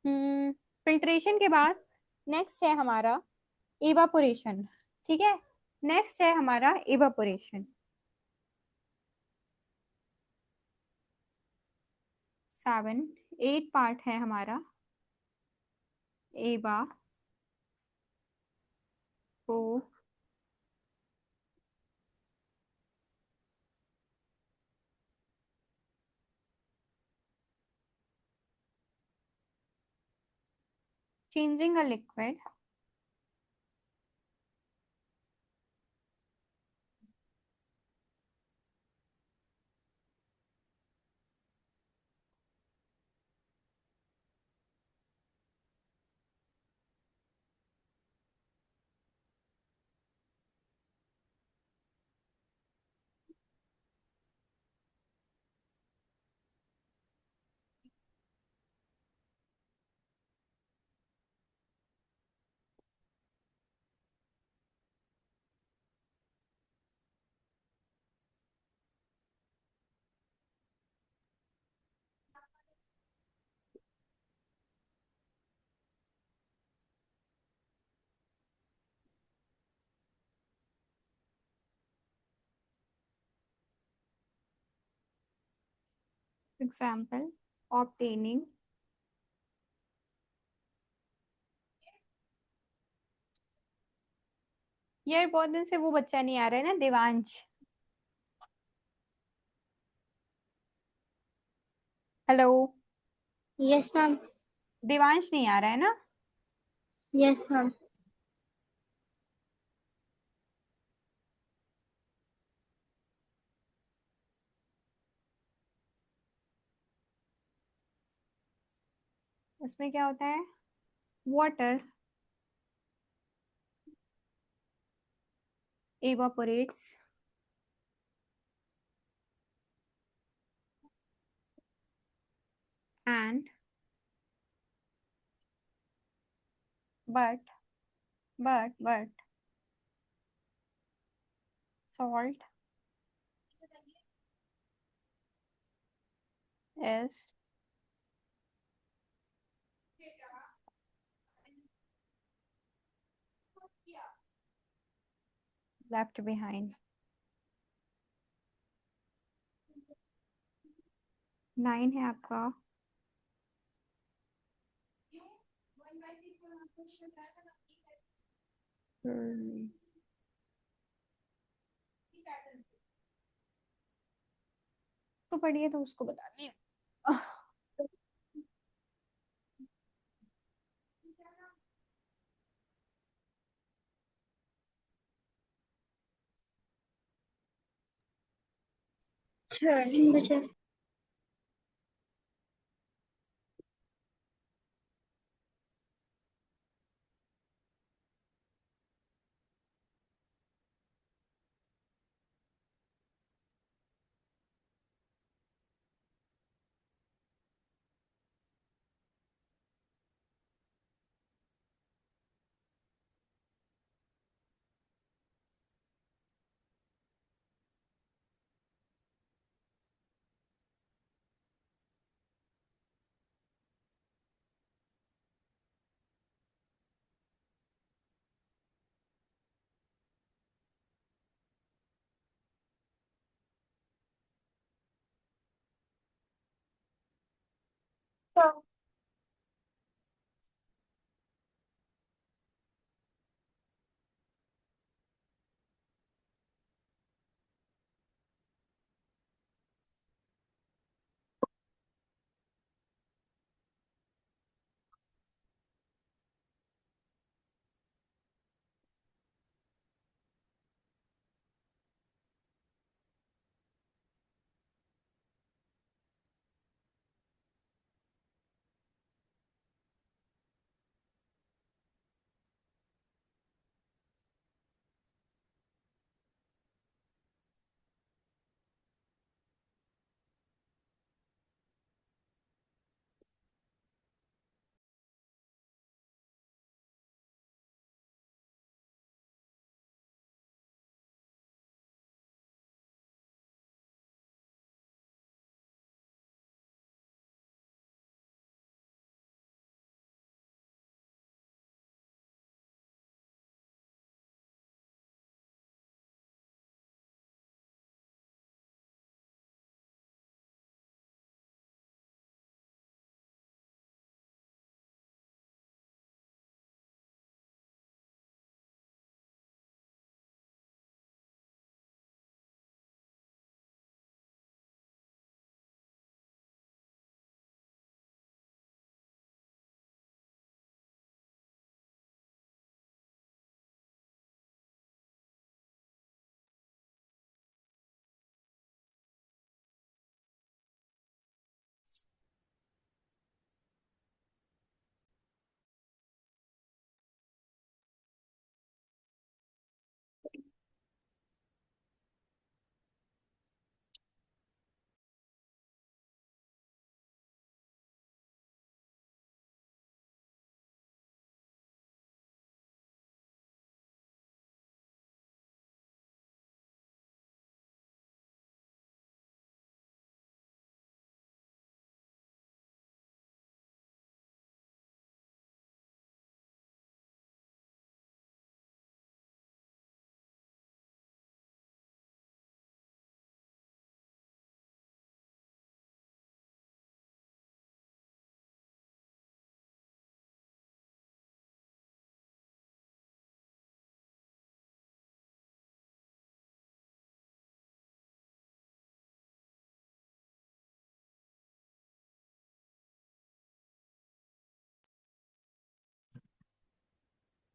फिल्ट्रेशन के बाद नेक्स्ट है हमारा इवापोरेशन, ठीक है। नेक्स्ट है हमारा इवापोरेशन, 7 8 पार्ट है हमारा एवा को changing a liquid example obtaining, यार बहुत दिन से वो बच्चा नहीं आ रहा है ना, Devansh, hello, yes ma'am. Devansh नहीं आ रहा है ना। Yes ma'am. उसमें क्या होता है, water evaporates and but salt is left behind. 9 है आपका। तो पढ़िए तो उसको बतानी है। बचे।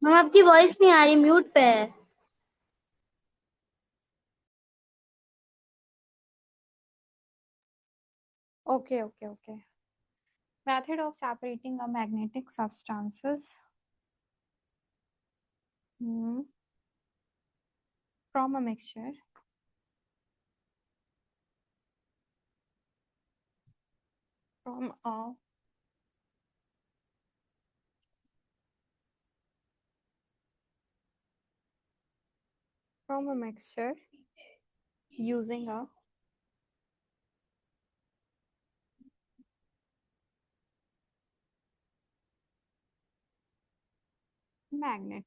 मैम आपकी वॉइस नहीं आ रही, म्यूट पे है। Okay okay okay, Method of separating a magnetic substances from a mixture from a mixture using a magnet.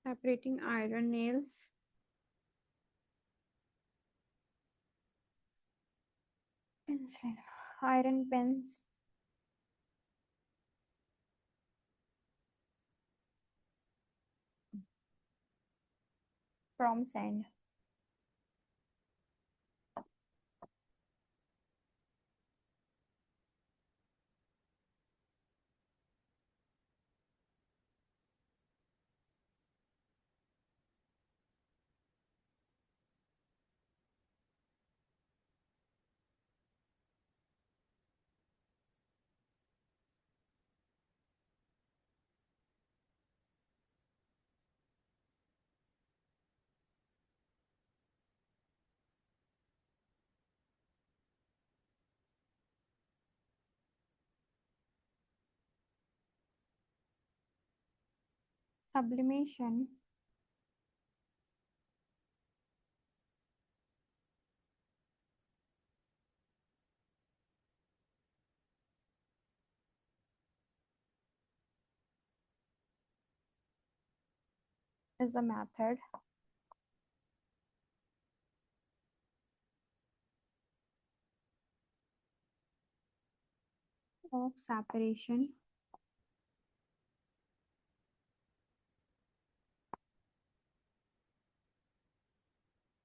Separating iron nails iron pens from sand. Sublimation is a method of separation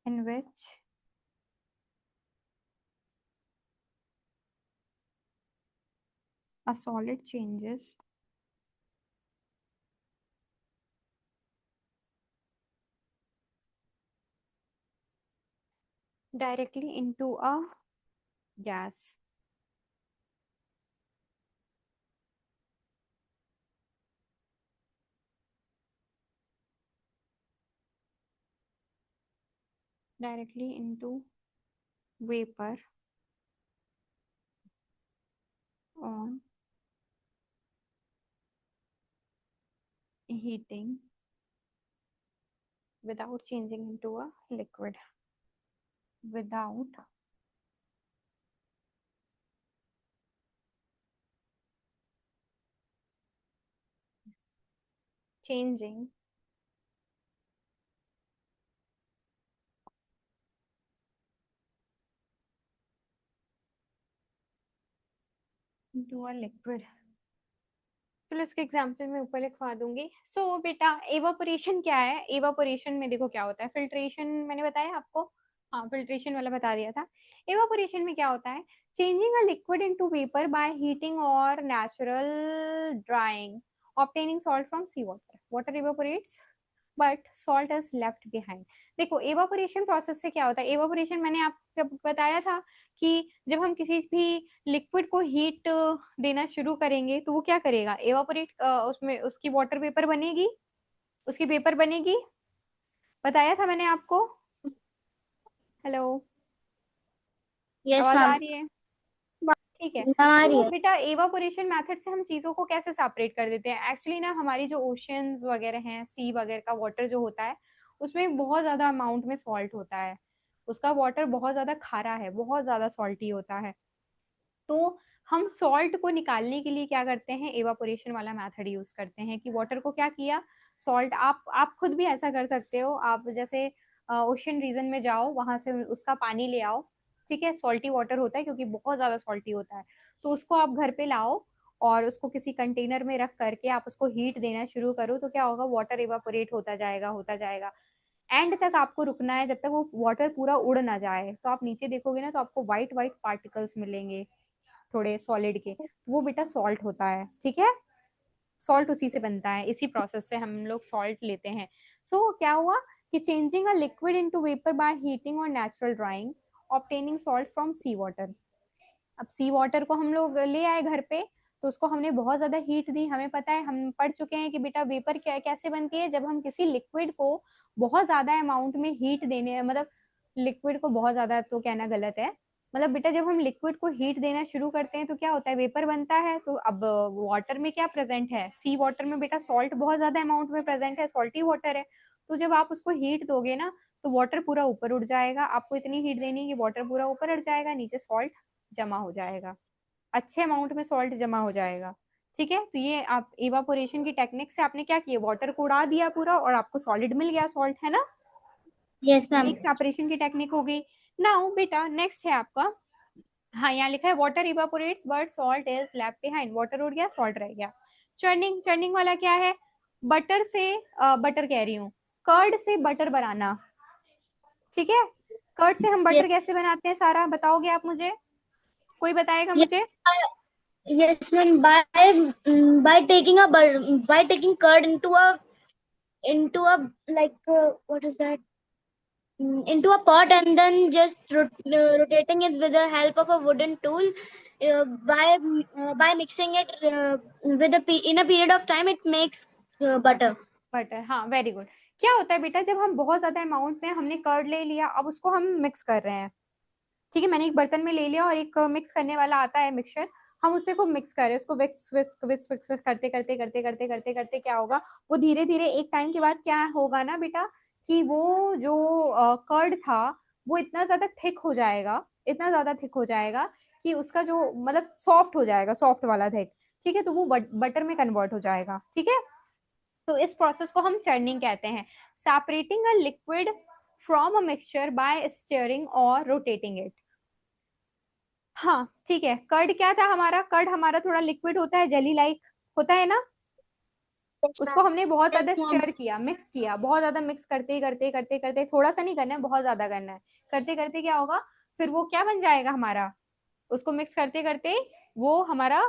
in which a solid changes directly into a gas. Directly into vapor on heating without changing into a liquid. Without changing into a liquid. चलो इसके example मैं ऊपर लिखवा दूंगी. सो बेटा evaporation क्या है? Evaporation में देखो क्या होता है. फिल्ट्रेशन मैंने बताया आपको. हाँ, फिल्ट्रेशन वाला बता दिया था. एवापोरेशन में क्या होता है? Changing a liquid into vapour by heating और natural drying, obtaining salt from sea water. Water evaporates but salt is left behind. देखो एवापोरेशन प्रोसेस से क्या होता है. एवापोरेशन मैंने आपको बताया था कि जब हम किसी भी लिक्विड को हीट देना शुरू करेंगे तो वो क्या करेगा? एवापोरेट, उसमें उसकी वाटर वेपर बनेगी, उसकी वेपर बनेगी. बताया था मैंने आपको. हेलो, यस आवाज आ मैम. रही है? ठीक है. आ रही तो है. बेटा एवापोरेशन मेथड से हम चीजों को कैसे सेपरेट कर देते हैं? एक्चुअली ना हमारी जो ओशियंस वगैरह हैं, सी वगैरह का वाटर जो होता है उसमें बहुत ज्यादा अमाउंट में सॉल्ट होता है, उसका वाटर बहुत ज्यादा खारा है, बहुत ज्यादा सॉल्टी होता है। तो हम सॉल्ट को निकालने के लिए क्या करते हैं, एवापोरेशन वाला मेथड यूज करते हैं कि वाटर को क्या किया, सॉल्ट, आप खुद भी ऐसा कर सकते हो। आप जैसे ओशन रीजन में जाओ, वहां से उसका पानी ले आओ, ठीक है, सॉल्टी वाटर होता है क्योंकि बहुत ज्यादा सॉल्टी होता है। तो उसको आप घर पे लाओ और उसको किसी कंटेनर में रख करके आप उसको हीट देना शुरू करो, तो क्या होगा, वाटर इवापोरेट होता जाएगा, होता जाएगा। एंड तक आपको रुकना है जब तक वो वाटर पूरा उड़ ना जाए। तो आप नीचे देखोगे ना, तो आपको व्हाइट व्हाइट पार्टिकल्स मिलेंगे थोड़े सॉलिड के, वो बेटा सॉल्ट होता है, ठीक है। सॉल्ट उसी से बनता है, इसी प्रोसेस से हम लोग सॉल्ट लेते हैं। सो क्या हुआ कि changing a liquid into vapour by heating और natural drying, obtaining salt from sea water. अब सी वाटर को हम लोग ले आए घर पे, तो उसको हमने बहुत ज्यादा हीट दी। हमें पता है, हम पढ़ चुके हैं कि बेटा वेपर क्या कैसे बनती है, जब हम किसी लिक्विड को बहुत ज्यादा अमाउंट में हीट देने, मतलब लिक्विड को बहुत ज्यादा तो कहना गलत है, मतलब बेटा जब हम लिक्विड को हीट देना शुरू करते हैं तो क्या होता है, वेपर बनता है। तो अब वाटर में क्या प्रेजेंट है, सी वाटर में बेटा सॉल्ट बहुत ज्यादा अमाउंट में प्रेजेंट है, सॉल्टी वाटर है। तो जब आप उसको हीट दोगे ना, तो वाटर पूरा ऊपर उड़ जाएगा। आपको इतनी हीट देनी है कि वाटर पूरा ऊपर उड़ जाएगा, नीचे सॉल्ट जमा हो जाएगा, अच्छे अमाउंट में सॉल्ट जमा हो जाएगा, ठीक है। तो ये आप इवापोरेशन की टेक्निक से आपने क्या किया, वाटर को उड़ा दिया पूरा और आपको सॉलिड मिल गया, सॉल्ट, है ना। यस ये मैम। एक सेपरेशन की टेक्निक हो गई। नाउ बेटा नेक्स्ट है आपका, हाँ यहाँ लिखा है water evaporates but salt is left behind, water उड़ गया, सॉल्ट रह गया। चर्निंग, चर्निंग वाला क्या है, बटर से बटर कह रही हूँ, कर्ड से बटर बनाना, ठीक है। कर्ड से हम यस बटर कैसे बनाते हैं, सारा बताओगे आप मुझे, कोई बताएगा मुझे। yes ma'am, by taking by taking curd into a like what is that, into a pot and then just rotating it with the help of a wooden tool, by mixing it in a period of time, it makes butter. Butter, हाँ very good. क्या होता है बेटा, जब हम बहुत ज्यादा amount में हमने कर्ड ले लिया, अब उसको हम मिक्स कर रहे हैं, ठीक है, मैंने एक बर्तन में ले लिया और एक मिक्स करने वाला आता है मिक्सचर, हम उसे को मिक्स कर रहे हैं, उसको विक्स विस्क विस्क विस्क विस्क करते करते करते करते करते करते क्या होगा, वो धीरे धीरे एक टाइम के बाद क्या होगा ना बेटा, कि वो जो कर्ड था वो इतना ज्यादा थिक हो जाएगा, इतना ज्यादा थिक हो जाएगा कि उसका जो मतलब सॉफ्ट हो जाएगा, सॉफ्ट वाला थिक, ठीक है। तो वो बटर में कन्वर्ट हो जाएगा, ठीक है। तो इस प्रोसेस को हम चर्निंग कहते हैं, separating a liquid from a mixture by steering और रोटेटिंग इट। हाँ ठीक है, कर्ड क्या था हमारा, कर्ड हमारा थोड़ा लिक्विड होता है, जेली लाइक होता है ना। Yes, उसको ma'am. हमने बहुत Yes, ज्यादा ma'am. स्टीयर किया, मिक्स किया, बहुत ज्यादा मिक्स करते करते करते करते, थोड़ा सा नहीं करना है, बहुत ज्यादा करना है, करते करते क्या होगा, फिर वो क्या बन जाएगा हमारा, उसको मिक्स करते करते वो हमारा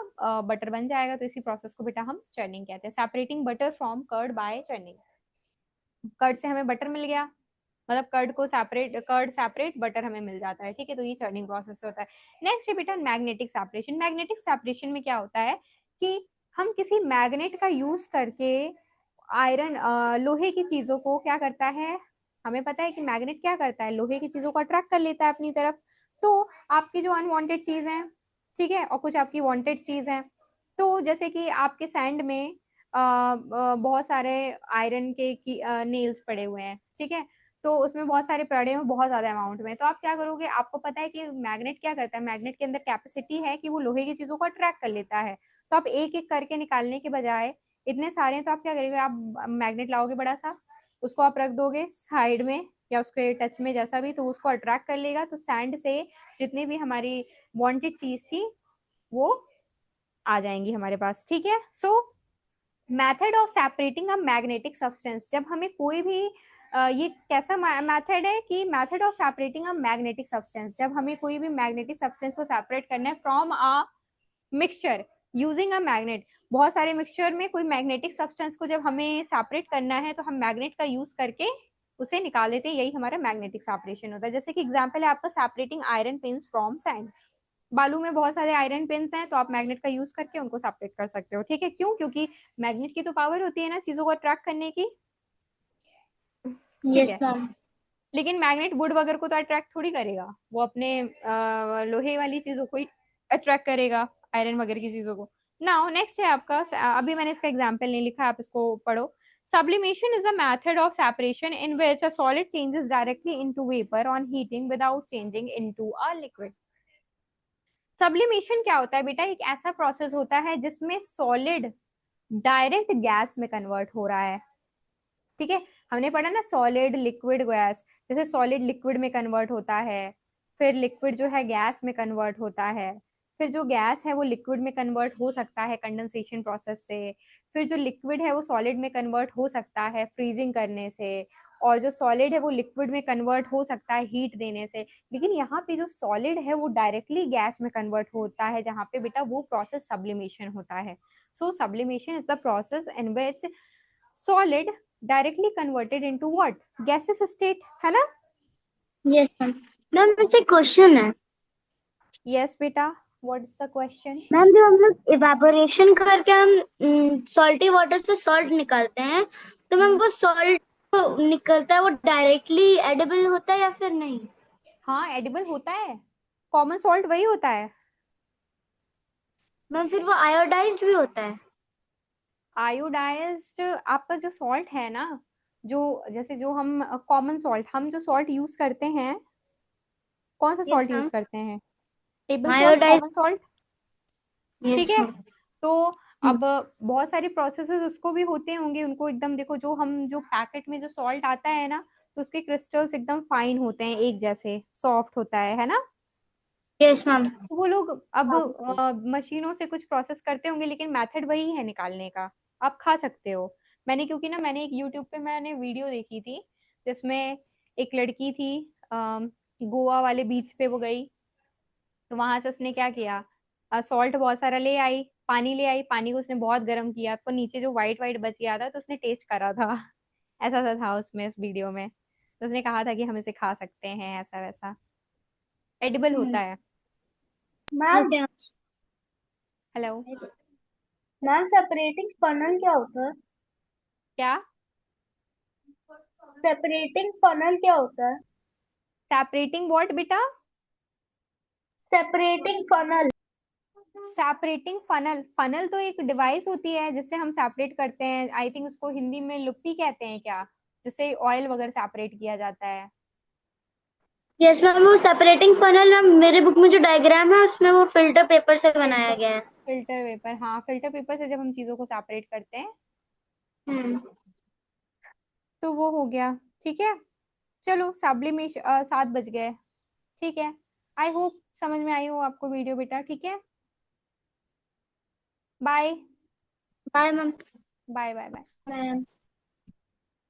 बटर बन जाएगा। तो इसी प्रोसेस को बेटा हम चर्निंग कहते हैं, separating butter from curd by churning. Curd से हमें बटर मिल गया, मतलब कर्ड को सेपरेट, कर्ड सेपरेट, बटर हमें मिल जाता है, ठीक है। तो ये चर्निंग प्रोसेस होता है। नेक्स्ट है बेटा मैग्नेटिक सेपरेशन। मैग्नेटिक सेपरेशन में क्या होता है कि हम किसी मैग्नेट का यूज करके आयरन, लोहे की चीजों को क्या करता है, हमें पता है कि मैग्नेट क्या करता है, लोहे की चीजों को अट्रैक्ट कर लेता है अपनी तरफ। तो आपकी जो अनवांटेड चीज है, ठीक है, और कुछ आपकी वांटेड चीज है। तो जैसे कि आपके सैंड में बहुत सारे आयरन के नेल्स पड़े हुए हैं, ठीक है, तो उसमें बहुत सारे पड़े हुए, बहुत ज्यादा अमाउंट में। तो आप क्या करोगे, आपको पता है कि मैग्नेट क्या करता है, मैग्नेट के अंदर कैपेसिटी है कि वो लोहे की चीजों को अट्रैक्ट कर लेता है। तो आप एक एक करके निकालने के बजाय, इतने सारे हैं, तो आप क्या करेंगे, आप मैग्नेट लाओगे बड़ा सा, उसको आप रख दोगे साइड में या उसके टच में जैसा भी, तो उसको अट्रैक्ट कर लेगा। तो सैंड से जितनी भी हमारी वांटेड चीज थी वो आ जाएंगी हमारे पास, ठीक है। सो method of separating a magnetic substance, जब हमें कोई भी ये कैसा मेथड है कि method of separating a magnetic substance, जब हमें कोई भी मैग्नेटिक सब्सटेंस को सेपरेट करना है from a mixture using a magnet. बहुत सारे मिक्सचर में कोई मैग्नेटिक सब्सटेंस को जब हमें सेपरेट करना है, तो हम मैग्नेट का यूज करके उसे निकाल लेते हैं, यही हमारा मैग्नेटिक सेपरेशन होता है। जैसे कि एग्जांपल है आपका separating iron pins from sand, बालू में बहुत सारे आयरन पिन्स हैं, तो आप मैग्नेट का यूज करके उनको सेपरेट कर सकते हो, ठीक है। क्यों, क्योंकि मैग्नेट की तो पावर होती है ना चीजों को अट्रैक्ट करने की, ठीक Yes, है। ma'am. लेकिन मैग्नेट वुड वगैरह को तो अट्रैक्ट थोड़ी करेगा, वो अपने लोहे वाली चीजों को ही अट्रैक्ट करेगा, आयरन वगैरह की चीजों को। नाउ नेक्स्ट है आपका, अभी मैंने इसका एग्जाम्पल नहीं लिखा, आप इसको पढ़ो। Sublimation is a method of separation in which a solid changes directly into vapor on heating without changing into a liquid. Sublimation क्या होता है बेटा? एक ऐसा प्रोसेस होता है जिसमें सॉलिड डायरेक्ट गैस में कन्वर्ट हो रहा है। ठीक है, हमने पढ़ा ना सॉलिड लिक्विड गैस, जैसे सॉलिड लिक्विड में कन्वर्ट होता है, फिर लिक्विड जो है गैस में कन्वर्ट होता है, फिर जो गैस है वो लिक्विड में कन्वर्ट हो सकता है कंडेंसेशन प्रोसेस से, फिर जो लिक्विड है वो सॉलिड में कन्वर्ट हो सकता है फ्रीजिंग करने से, और जो सॉलिड है वो लिक्विड में कन्वर्ट हो सकता है हीट देने से। लेकिन यहाँ पे जो सॉलिड है वो डायरेक्टली गैस में कन्वर्ट होता है, जहाँ पे बेटा वो प्रोसेस सब्लिमेशन होता है। So sublimation is the process in which solid directly converted into what? Gases state, है ना? Yes ma'am. मैम वैसे क्वेश्चन है। यस बेटा, what is the question? Ma'am जब हम लोग इवेपोरेशन करके हम सॉल्टी वाटर से सॉल्ट निकालते हैं, तो मैम वो सॉल्ट निकलता है वो डायरेक्टली एडिबल होता है या फिर नहीं? हाँ, एडिबल होता है, कॉमन सॉल्ट वही होता है। मैम फिर वो आयोडाइज्ड भी होता है? आयोडाइज्ड आपका जो सॉल्ट है ना, जो जैसे जो हम कॉमन सॉल्ट, हम जो सॉल्ट यूज करते हैं, कौन सा यस सॉल्ट यूज मैम। करते हैं? Table salt, iodised. Common salt. ठीक यस है, मैम। तो अब बहुत सारे प्रोसेसेस उसको भी होते होंगे, उनको एकदम देखो, जो हम जो पैकेट में जो सॉल्ट आता है ना, तो उसके क्रिस्टल्स एकदम फाइन होते हैं, एक जैसे सॉफ्ट होता है ना? Yes ma'am. तो वो लोग अब मशीनों से कुछ प्रोसेस करते होंगे, लेकिन मेथड वही है निकालने का। आप खा सकते हो। मैंने क्योंकि ना मैंने एक यूट्यूब पे मैंने वीडियो देखी थी, जिसमें एक लड़की थी, गोवा वाले बीच पे वो गई, तो वहां से उसने क्या किया, सॉल्ट बहुत सारा ले आई, पानी ले आई, पानी को उसने बहुत गर्म किया, तो नीचे जो व्हाइट व्हाइट बच गया था तो उसने टेस्ट करा था। ऐसा सा था उसमें, उस वीडियो में, तो उसने कहा था कि हम इसे खा सकते हैं, ऐसा वैसा एडिबल होता है। Ma'am hello, ma'am separating funnel क्या होता है? क्या? सेपरेटिंग फनल क्या होता है? सेपरेटिंग व्हाट बेटा? Separating funnel. Separating funnel, funnel तो एक डिवाइस होती है जिससे हम सेपरेट करते हैं। आई थिंक उसको हिंदी में लुप्पी कहते हैं क्या, जिससे ऑयल वगैरह सेपरेट किया जाता है। यस मैम वो सेपरेटिंग फनल मैम मेरे बुक में जो डायग्राम है उसमें वो फिल्टर पेपर से बनाया फिल्टर, गया है। फिल्टर पेपर, हाँ फिल्टर पेपर से जब हम चीजों को सेपरेट करते हैं हम्म। तो वो हो गया। ठीक है, चलो सब्लिमेशन, 7 बज गए। ठीक है, आई होप समझ में आई हो आपको वीडियो बेटा। ठीक है, bye bye ma'am. Bye bye bye. Ma'am